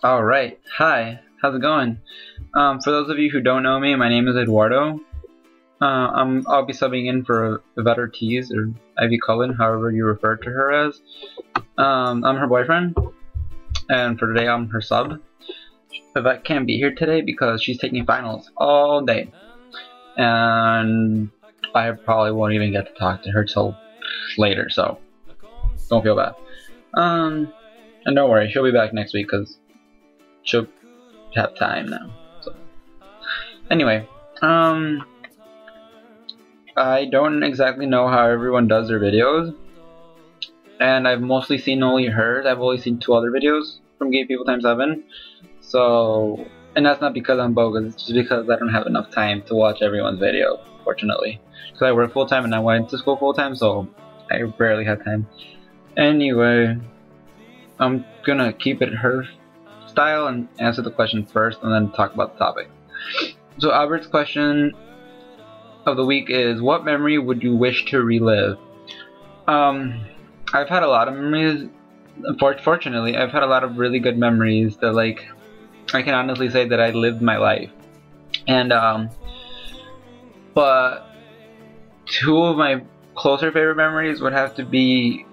Alright, hi, how's it going? For those of you who don't know me, my name is Eduardo. I'll be subbing in for Yvette or Ivy Cullen, however you refer to her as. I'm her boyfriend, and for today I'm her sub. Yvette can't be here today because she's taking finals all day, and I probably won't even get to talk to her till later, so don't feel bad. And don't worry, she'll be back next week because she'll have time now. So anyway, I don't exactly know how everyone does their videos, and I've mostly seen only hers. I've only seen 2 other videos from Gay People Times 7. So, and that's not because I'm bogus, it's just because I don't have enough time to watch everyone's video, fortunately. Because I work full time and I went to school full time, so I rarely have time. Anyway, I'm gonna keep it her style and answer the question first and then talk about the topic. So Albert's question of the week is, what memory would you wish to relive? I've had a lot of memories. Fortunately, I've had a lot of really good memories that, like, I can honestly say that I lived my life. And but 2 of my closer favorite memories would have to be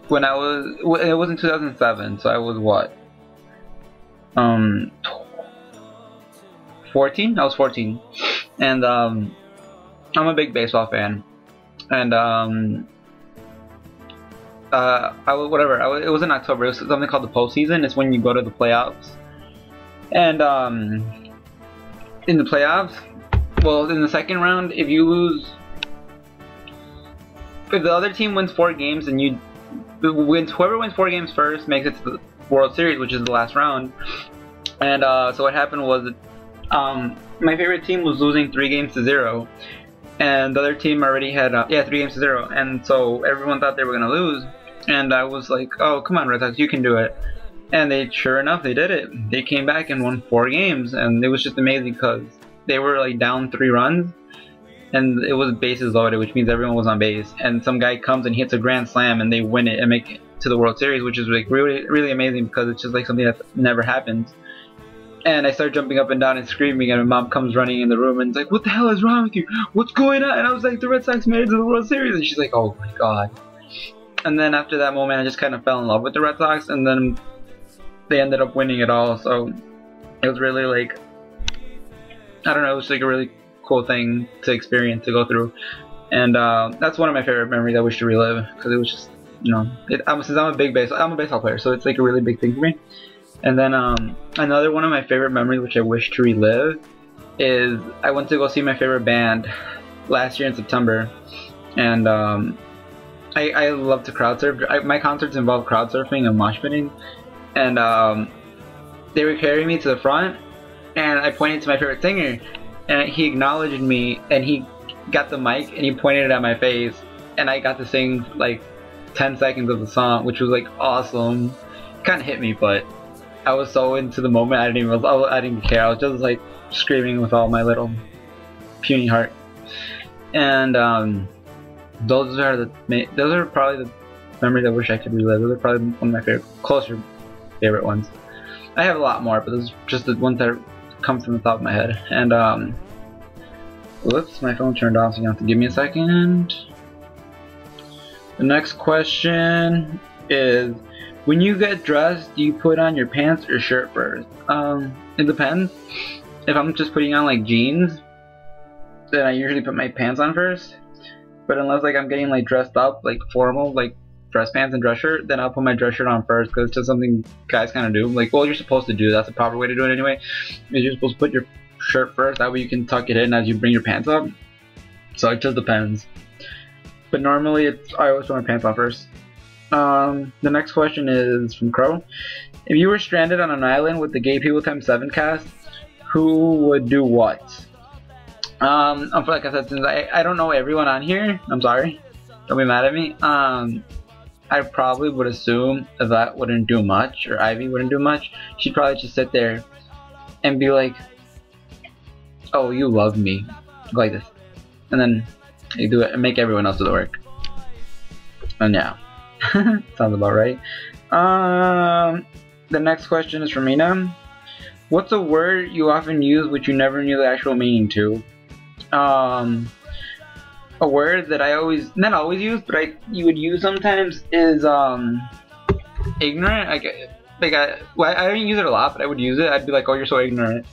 when it was in 2007, so I was what? 14? I was 14. And I'm a big baseball fan. And it was in October. It was something called the postseason. It's when you go to the playoffs. And in the playoffs, well, in the second round, if the other team wins 4 games and whoever wins 4 games first makes it to the World Series, which is the last round. And so what happened was, my favorite team was losing 3-0, and the other team already had 3-0, and so everyone thought they were gonna lose. And I was like, oh, come on, Red Sox, you can do it. And sure enough, they did it. They came back and won 4 games, and it was just amazing because they were like down 3 runs, and it was bases loaded, which means everyone was on base. And some guy comes and hits a grand slam, and they win it and make it to the World Series, which is like really, really amazing because it's just like something that never happens. And I start jumping up and down and screaming, and my mom comes running in the room and is like, "What the hell is wrong with you? What's going on?" And I was like, "The Red Sox made it to the World Series," and she's like, "Oh my god." And then after that moment, I just kind of fell in love with the Red Sox, and then they ended up winning it all. So it was really like, I don't know, it was like a really cool thing to experience, to go through. And that's one of my favorite memories I wish to relive, because it was just, you know, since I'm a baseball player, so it's like a really big thing for me. And then another one of my favorite memories which I wish to relive is I went to go see my favorite band last year in September, and I love to crowd surf. My concerts involve crowd surfing and mosh pitting, and they were carrying me to the front, and I pointed to my favorite singer, and he acknowledged me, and he got the mic and he pointed it at my face, and I got to sing like 10 seconds of the song, which was like awesome. It kind of hit me, but I was so into the moment, I didn't care. I was just like screaming with all my little puny heart. And those are probably the memories I wish I could relive. Those are probably one of my closer favorite ones. I have a lot more, but those are just the ones that come from the top of my head. And whoops, my phone turned off, so you have to give me a second. The next question is, when you get dressed, do you put on your pants or shirt first? It depends. If I'm just putting on like jeans, then I usually put my pants on first. But unless like I'm getting like dressed up, like formal, like dress pants and dress shirt, then I'll put my dress shirt on first, because it's just something guys kind of do. Like, well, you're supposed to do. That's the proper way to do it anyway. You're supposed to put your shirt first. That way you can tuck it in as you bring your pants up. So it just depends. But normally I always put my pants on first. The next question is from Crow. If you were stranded on an island with the Gay People Times 7 cast, who would do what? Like I said, since I don't know everyone on here, I'm sorry, don't be mad at me. I probably would assume that wouldn't do much, or Ivy wouldn't do much. She'd probably just sit there and be like, "Oh, you love me," like this, and then you do it and make everyone else do the work. And yeah. Sounds about right. The next question is from Mina. What's a word you often use which you never knew the actual meaning to? A word that I always, not always use, but you would use sometimes is ignorant. I don't use it a lot, but I would use it. I'd be like, "Oh, you're so ignorant."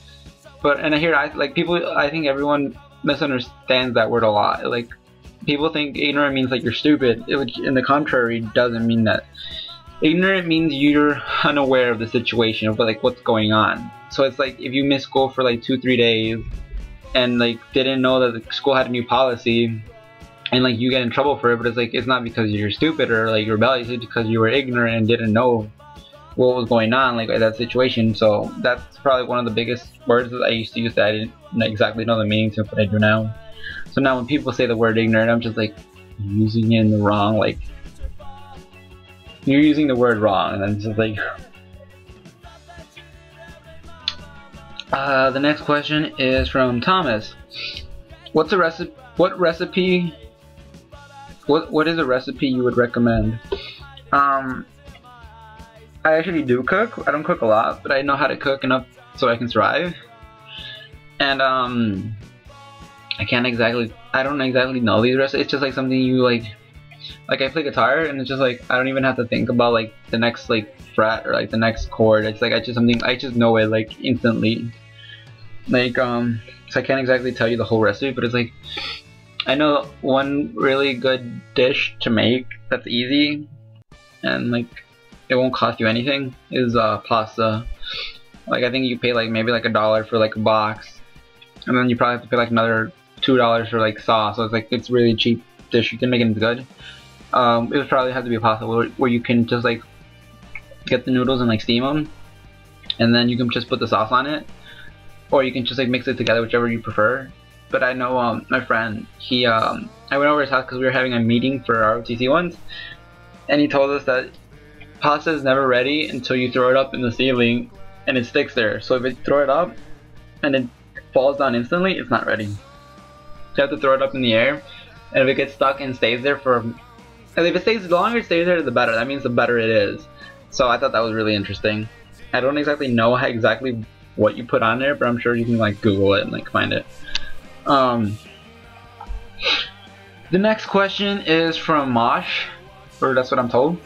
And I hear people. I think everyone misunderstands that word a lot. Like people think ignorant means like you're stupid. Which, in the contrary, doesn't mean that. Ignorant means you're unaware of the situation of like what's going on. So it's like if you miss school for like 2-3 days and like didn't know that the school had a new policy and like you get in trouble for it, but it's like it's not because you're stupid or like you're rebellious, it's because you were ignorant and didn't know what was going on like that situation. So that's probably one of the biggest words that I used to use that I didn't exactly know the meaning to, but I do now. So now when people say the word ignorant, I'm just like using it in the wrong, like you're using the word wrong, and then it's just like the next question is from Thomas. What is a recipe you would recommend? I actually do cook. I don't cook a lot, but I know how to cook enough so I can survive. And I don't exactly know these recipes. It's just like something you like I play guitar, and it's just like I don't even have to think about like the next like fret or like the next chord. It's like I just know it like instantly. Like so I can't exactly tell you the whole recipe, but it's like I know one really good dish to make that's easy and like it won't cost you anything is pasta. Like I think you pay like maybe like $1 for like a box, and then you probably have to pay like another $2 for like sauce. So it's like it's really cheap dish. You can make it good. It would probably have to be a pasta where you can just like get the noodles and like steam them, and then you can just put the sauce on it, or you can just like mix it together, whichever you prefer. But I know my friend, I went over his house because we were having a meeting for our OTC ones, and he told us that pasta is never ready until you throw it up in the ceiling and it sticks there. So if you throw it up and it falls down instantly, it's not ready. You have to throw it up in the air, and if it gets stuck and stays there and if it stays, the longer it stays there, the better. That means the better it is. So I thought that was really interesting. I don't exactly know exactly what you put on there, but I'm sure you can like Google it and like find it. The next question is from Mosh, or that's what I'm told.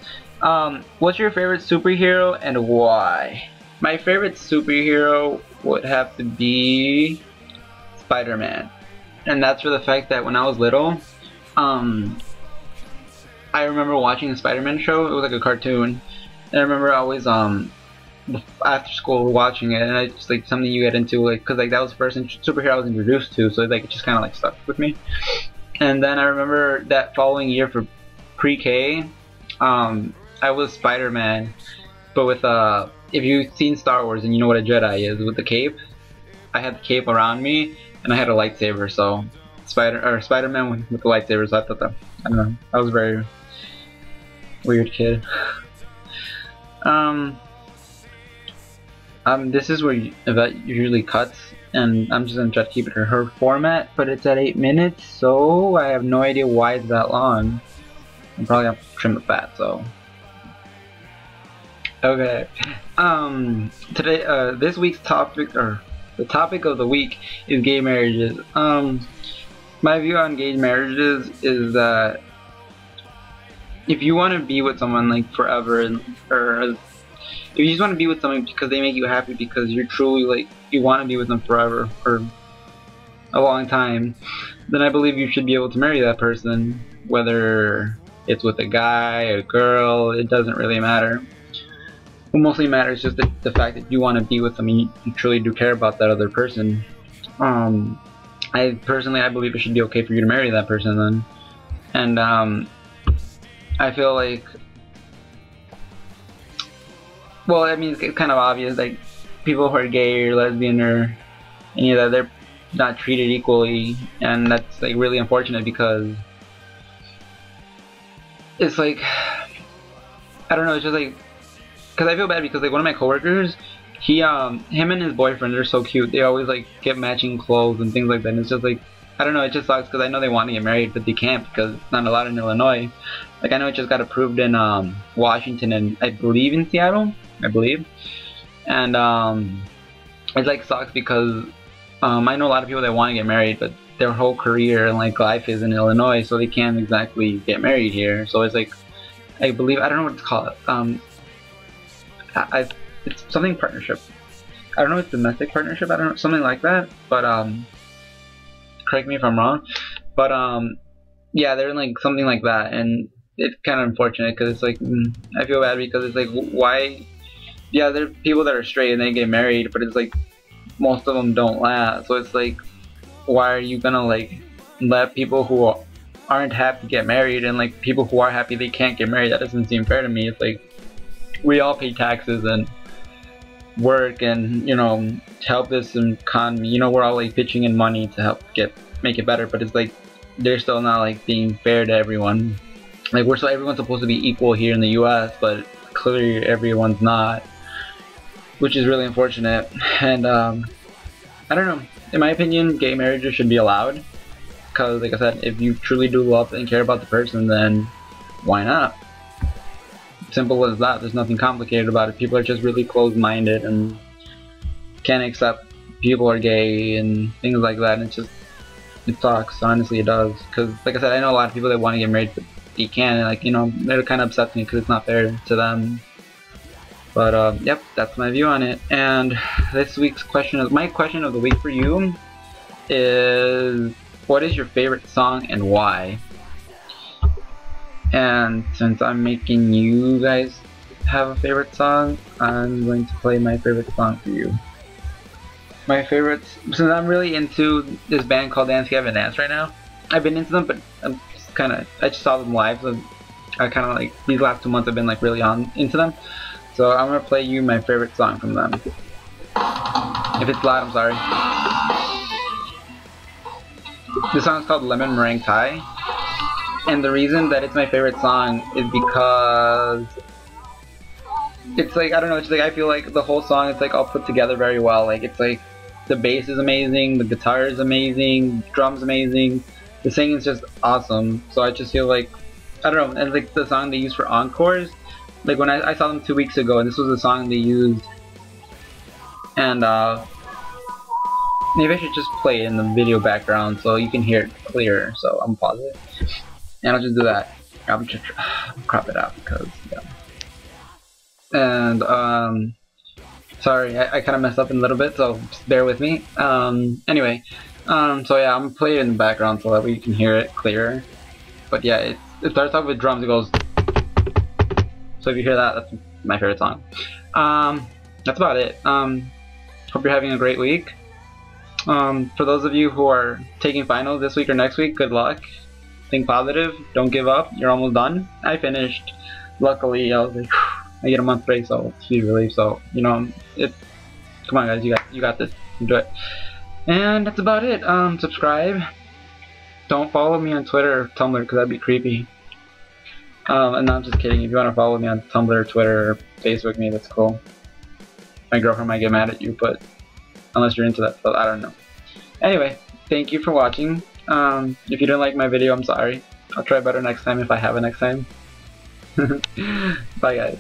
What's your favorite superhero and why? My favorite superhero would have to be Spider-Man, and that's for the fact that when I was little, I remember watching the Spider-Man show. It was like a cartoon, and I remember always after school watching it, and it's just like something you get into, like because like that was the first superhero I was introduced to, so like it just kind of like stuck with me. And then I remember that following year for pre-K, I was Spider-Man, but with if you've seen Star Wars and you know what a Jedi is, with the cape, I had the cape around me and I had a lightsaber. So Spider-Man with the lightsaber. So I thought that, I don't know, I was a very weird kid. This is where Yvette usually cuts, and I'm just gonna try to keep it in her format, but it's at 8 minutes, so I have no idea why it's that long. I'm probably have to trim the fat, so. Okay. Today, this week's topic, or the topic of the week, is gay marriages. My view on gay marriages is that if you want to be with someone like forever, or if you just want to be with someone because they make you happy, because you're truly like you want to be with them forever or a long time, then I believe you should be able to marry that person, whether it's with a guy, a girl, it doesn't really matter. What mostly matters is just the fact that you want to be with them and you truly do care about that other person. I believe it should be okay for you to marry that person then. And I feel like, well, I mean, it's kind of obvious, like people who are gay or lesbian or any of that, they're not treated equally, and that's like really unfortunate, because it's like, I don't know, it's just like, because I feel bad because like one of my coworkers, him and his boyfriend are so cute. They always like get matching clothes and things like that, and it's just like, I don't know, it just sucks because I know they want to get married, but they can't because it's not allowed in Illinois. Like I know it just got approved in Washington and I believe in Seattle, I believe. And it like sucks because I know a lot of people that want to get married, but their whole career and like life is in Illinois, so they can't exactly get married here. So it's like, I believe, I don't know what it's called. It's something partnership. I don't know if it's domestic partnership. I don't know, something like that. But correct me if I'm wrong. But yeah, they're in like something like that, and it's kind of unfortunate because it's like I feel bad because it's like why? Yeah, there are people that are straight and they get married, but it's like most of them don't last. So it's like, why are you gonna like let people who aren't happy get married, and like people who are happy they can't get married? That doesn't seem fair to me. It's like we all pay taxes and work and, you know, to help this economy. You know, we're all like pitching in money to help make it better, but it's like they're still not like being fair to everyone. Like everyone's supposed to be equal here in the US, but clearly everyone's not, which is really unfortunate. And I don't know, in my opinion, gay marriages should be allowed, because like I said, if you truly do love and care about the person, then why not? Simple as that. There's nothing complicated about it. People are just really closed-minded and can't accept people are gay and things like that, and it sucks. Honestly, it does, because like I said, I know a lot of people that want to get married but they can't, and like, you know, it kind of upsets me because it's not fair to them. But yep, that's my view on it. And this week's my question of the week for you is, what is your favorite song and why? And since I'm making you guys have a favorite song, I'm going to play my favorite song for you. My favorites, since I'm really into this band called Dance Gavin Dance right now. I've been into them, but I just saw them live, so I kind of like, these last 2 months I've been like really into them. So I'm gonna play you my favorite song from them. If it's loud, I'm sorry. This song is called Lemon Meringue Pie. And the reason that it's my favorite song is because it's like, I don't know, it's like I feel like the whole song is like all put together very well. Like it's like the bass is amazing, the guitar is amazing, drums amazing, the singing is just awesome. So I just feel like, I don't know, and like the song they use for encores, like when I saw them 2 weeks ago, and this was the song they used, and maybe I should just play it in the video background so you can hear it clearer. So I'm positive. And I'll just do that. I'll just crop it out because, yeah. And, sorry, I kind of messed up in a little bit, so just bear with me. Anyway, so yeah, I'm gonna play it in the background so that way you can hear it clearer. But yeah, it starts off with drums, it goes. So if you hear that, that's my favorite song. That's about it. Hope you're having a great week. For those of you who are taking finals this week or next week, good luck. Think positive, don't give up, you're almost done. I finished. Luckily, I was like, I get a month break, so it's a huge relief. So, you know, come on guys, you got this. Do it. And that's about it. Subscribe. Don't follow me on Twitter or Tumblr because that'd be creepy. And no, I'm just kidding. If you want to follow me on Tumblr, Twitter, or Facebook me, that's cool. My girlfriend might get mad at you, but unless you're into that stuff, I don't know. Anyway, thank you for watching. If you didn't like my video, I'm sorry. I'll try better next time if I have a next time. Bye guys.